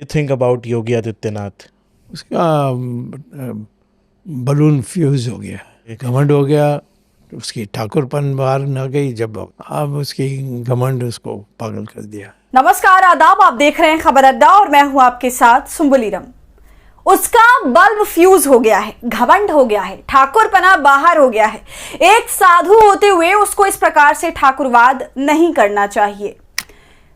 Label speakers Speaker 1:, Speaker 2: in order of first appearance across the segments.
Speaker 1: Think about Yogi Adityanath?
Speaker 2: उसका balloon fuse हो गया, घमंड हो गया, उसकी ठाकुरपन बाहर न गई, जब अब उसकी घमंड उसको पागल कर दिया।
Speaker 3: नमस्कार, आदाब, आप देख रहे हैं खबर अड्डा और मैं हूं आपके साथ सुंबुलीरम। उसका बल्ब फ्यूज हो गया है, घमंड हो गया है, ठाकुरपना बाहर हो गया है। एक साधु होते हुए उसको इस प्रकार से ठाकुरवाद नहीं करना चाहिए।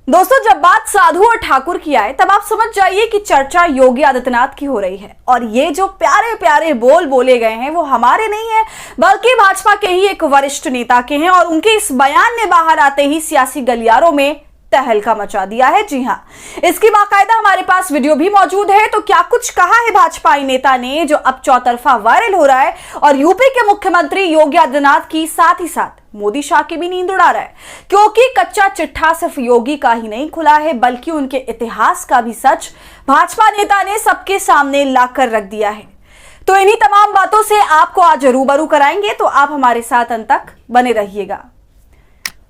Speaker 3: दोस्तों, जब बात साधु और ठाकुर की आए तब आप समझ जाइए कि चर्चा योगी आदित्यनाथ की हो रही है। और ये जो प्यारे प्यारे बोल बोले गए हैं वो हमारे नहीं है, बल्कि भाजपा के ही एक वरिष्ठ नेता के हैं। और उनके इस बयान ने बाहर आते ही सियासी गलियारों में तहलका मचा दिया है। जी हां, इसकी बाकायदा हमारे पास वीडियो भी मौजूद है। तो क्या कुछ कहा है भाजपाई नेता ने जो अब चौतरफा वायरल हो रहा है और यूपी के मुख्यमंत्री योगी आदित्यनाथ की साथ ही साथ मोदी शाह की भी नींद उड़ा रहा है, क्योंकि कच्चा चिट्ठा सिर्फ योगी का ही नहीं खुला है बल्कि उनके इतिहास का भी सच भाजपा नेता ने सबके सामने लाकर रख दिया है। तो इन्हीं तमाम बातों से आपको आज रूबरू कराएंगे, तो आप हमारे साथ अंत तक बने रहिएगा।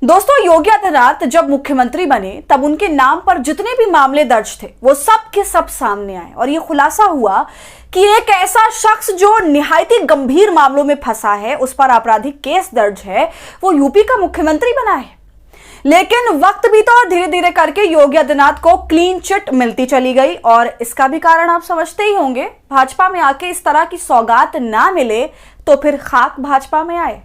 Speaker 3: दोस्तों, योगी आदित्यनाथ जब मुख्यमंत्री बने तब उनके नाम पर जितने भी मामले दर्ज थे वो सब के सब सामने आए और ये खुलासा हुआ कि एक ऐसा शख्स जो निहायती गंभीर मामलों में फंसा है, उस पर आपराधिक केस दर्ज है, वो यूपी का मुख्यमंत्री बना है। लेकिन वक्त बीता और धीरे धीरे करके योगी आदित्यनाथ को क्लीन चिट मिलती चली गई और इसका भी कारण आप समझते ही होंगे। भाजपा में आके इस तरह की सौगात ना मिले तो फिर खाक भाजपा में आए।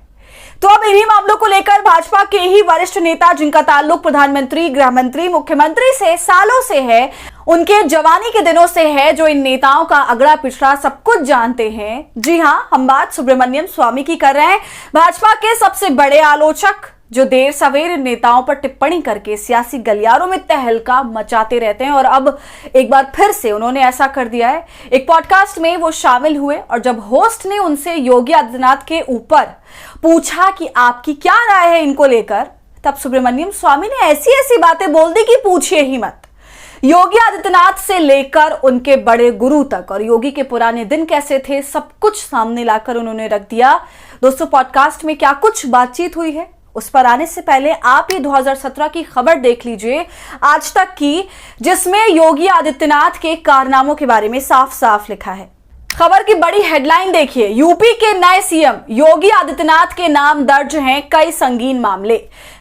Speaker 3: तो अब इन्हीं मामलों को लेकर भाजपा के ही वरिष्ठ नेता जिनका ताल्लुक प्रधानमंत्री, गृह मंत्री, मुख्यमंत्री से सालों से है, उनके जवानी के दिनों से है, जो इन नेताओं का अगड़ा पिछड़ा सब कुछ जानते हैं। जी हां, हम बात सुब्रमण्यम स्वामी की कर रहे हैं, भाजपा के सबसे बड़े आलोचक जो देर सवेर नेताओं पर टिप्पणी करके सियासी गलियारों में तहलका मचाते रहते हैं। और अब एक बार फिर से उन्होंने ऐसा कर दिया है। एक पॉडकास्ट में वो शामिल हुए और जब होस्ट ने उनसे योगी आदित्यनाथ के ऊपर पूछा कि आपकी क्या राय है इनको लेकर, तब सुब्रमण्यम स्वामी ने ऐसी ऐसी बातें बोल दी कि पूछिए ही मत। योगी आदित्यनाथ से लेकर उनके बड़े गुरु तक और योगी के पुराने दिन कैसे थे, सब कुछ सामने लाकर उन्होंने रख दिया। दोस्तों, पॉडकास्ट में क्या कुछ बातचीत हुई है उस पर आने से पहले आप ये 2017 की खबर देख लीजिए आज तक की, जिसमें योगी आदित्यनाथ के कारनामों के बारे में साफ साफ लिखा है। खबर की बड़ी हेडलाइन देखिए, यूपी के नए सीएम योगी आदित्यनाथ के नाम दर्ज हैं कई संगीन मामले।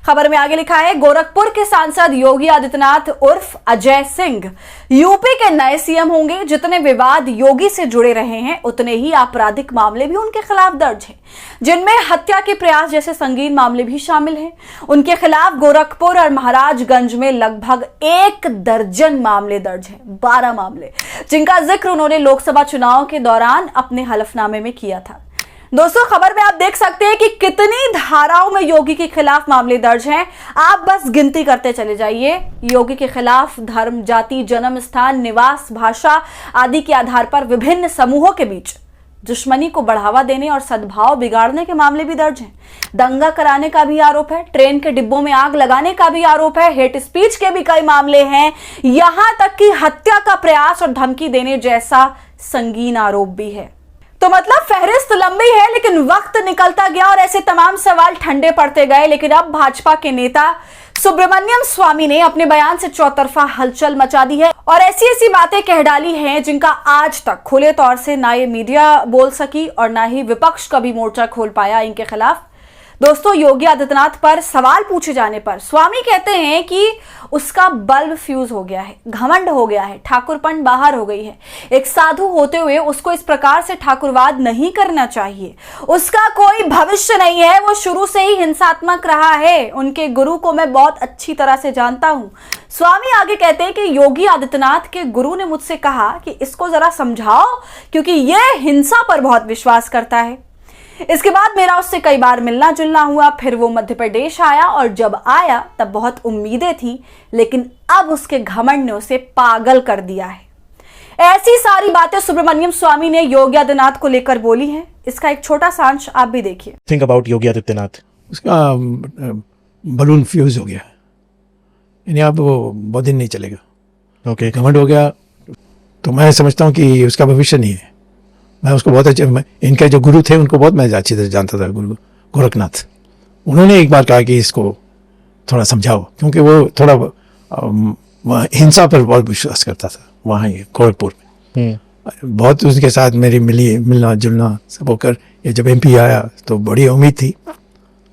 Speaker 3: खबर में आगे लिखा है, गोरखपुर के सांसद योगी आदित्यनाथ उर्फ अजय सिंह यूपी के नए सीएम होंगे। जितने विवाद योगी से जुड़े रहे हैं उतने ही आपराधिक मामले भी उनके खिलाफ दर्ज हैं, जिनमें हत्या के प्रयास जैसे संगीन मामले भी शामिल हैं। उनके खिलाफ गोरखपुर और महाराजगंज में लगभग 1 दर्जन मामले दर्ज हैं, 12 मामले, जिनका जिक्र उन्होंने लोकसभा चुनाव के दौरान अपने हलफनामे में किया था। दोस्तों, खबर में आप देख सकते हैं कि कितनी धाराओं में योगी के खिलाफ मामले दर्ज हैं। आप बस गिनती करते चले जाइए। योगी के खिलाफ धर्म, जाति, जन्म स्थान, निवास, भाषा आदि के आधार पर विभिन्न समूहों के बीच दुश्मनी को बढ़ावा देने और सद्भाव बिगाड़ने के मामले भी दर्ज हैं। दंगा कराने का भी आरोप है, ट्रेन के डिब्बों में आग लगाने का भी आरोप है, हेट स्पीच के भी कई मामले हैं, यहां तक कि हत्या का प्रयास और धमकी देने जैसा संगीन आरोप भी है। तो मतलब फहरिस्त लंबी है, लेकिन वक्त निकलता गया और ऐसे तमाम सवाल ठंडे पड़ते गए। लेकिन अब भाजपा के नेता सुब्रमण्यम स्वामी ने अपने बयान से चौतरफा हलचल मचा दी है और ऐसी ऐसी बातें कह डाली हैं जिनका आज तक खुले तौर से ना ये मीडिया बोल सकी और ना ही विपक्ष कभी मोर्चा खोल पाया इनके खिलाफ। दोस्तों, योगी आदित्यनाथ पर सवाल पूछे जाने पर स्वामी कहते हैं कि उसका बल्ब फ्यूज हो गया है, घमंड हो गया है, ठाकुरपन बाहर हो गई है। एक साधु होते हुए उसको इस प्रकार से ठाकुरवाद नहीं करना चाहिए। उसका कोई भविष्य नहीं है, वो शुरू से ही हिंसात्मक रहा है। उनके गुरु को मैं बहुत अच्छी तरह से जानता हूं। स्वामी आगे कहते हैं कि योगी आदित्यनाथ के गुरु ने मुझसे कहा कि इसको जरा समझाओ, क्योंकि यह हिंसा पर बहुत विश्वास करता है। इसके बाद मेरा उससे कई बार मिलना जुलना हुआ, फिर वो मध्य प्रदेश आया और जब आया तब बहुत उम्मीदें थी, लेकिन अब उसके घमंड ने उसे पागल कर दिया है। ऐसी सारी बातें सुब्रमण्यम स्वामी ने योगी आदित्यनाथ को लेकर बोली हैं। इसका एक छोटा सा अंश आप भी देखिए।
Speaker 1: Think about Yogi Adityanath?
Speaker 2: उसका बलून फ्यूज हो गया, यानी अब वो बहुत दिन नहीं चलेगा।
Speaker 1: ओके,
Speaker 2: घमंड हो गया तो मैं समझता हूँ कि उसका भविष्य नहीं है। मैं उसको बहुत अच्छे, इनके जो गुरु थे उनको बहुत मैं अच्छी तरह जानता था, गुरु गोरखनाथ। उन्होंने एक बार कहा कि इसको थोड़ा समझाओ, क्योंकि वो थोड़ा वह हिंसा पर बहुत विश्वास करता था वहाँ ही गोरखपुर में। बहुत उसके साथ मेरी मिलना जुलना सब होकर ये जब MP आया तो बड़ी उम्मीद थी।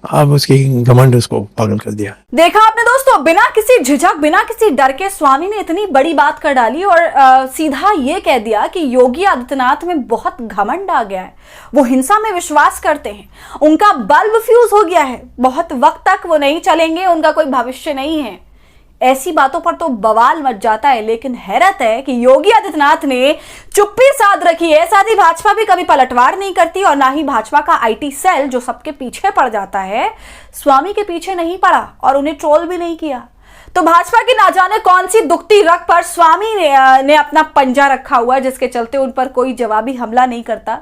Speaker 2: अब उसकी घमंड उसको पागल कर दिया।
Speaker 3: देखा आपने दोस्तों, बिना किसी झिझक बिना किसी डर के स्वामी ने इतनी बड़ी बात कर डाली और सीधा ये कह दिया कि योगी आदित्यनाथ में बहुत घमंड आ गया है, वो हिंसा में विश्वास करते हैं, उनका बल्ब फ्यूज हो गया है, बहुत वक्त तक वो नहीं चलेंगे, उनका कोई भविष्य नहीं है। ऐसी बातों पर तो बवाल मच जाता है, लेकिन हैरत है कि योगी आदित्यनाथ ने चुप्पी साध रखी है। साथ ही भाजपा भी कभी पलटवार नहीं करती और ना ही भाजपा का IT सेल जो सबके पीछे पड़ जाता है, स्वामी के पीछे नहीं पड़ा और उन्हें ट्रोल भी नहीं किया। तो भाजपा की ना जाने कौन सी दुखती रग पर स्वामी ने अपना पंजा रखा हुआ है, जिसके चलते उन पर कोई जवाबी हमला नहीं करता।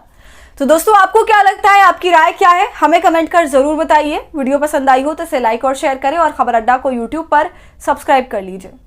Speaker 3: तो दोस्तों, आपको क्या लगता है, आपकी राय क्या है, हमें कमेंट कर जरूर बताइए। वीडियो पसंद आई हो तो इसे लाइक और शेयर करें और खबर अड्डा को YouTube पर सब्सक्राइब कर लीजिए।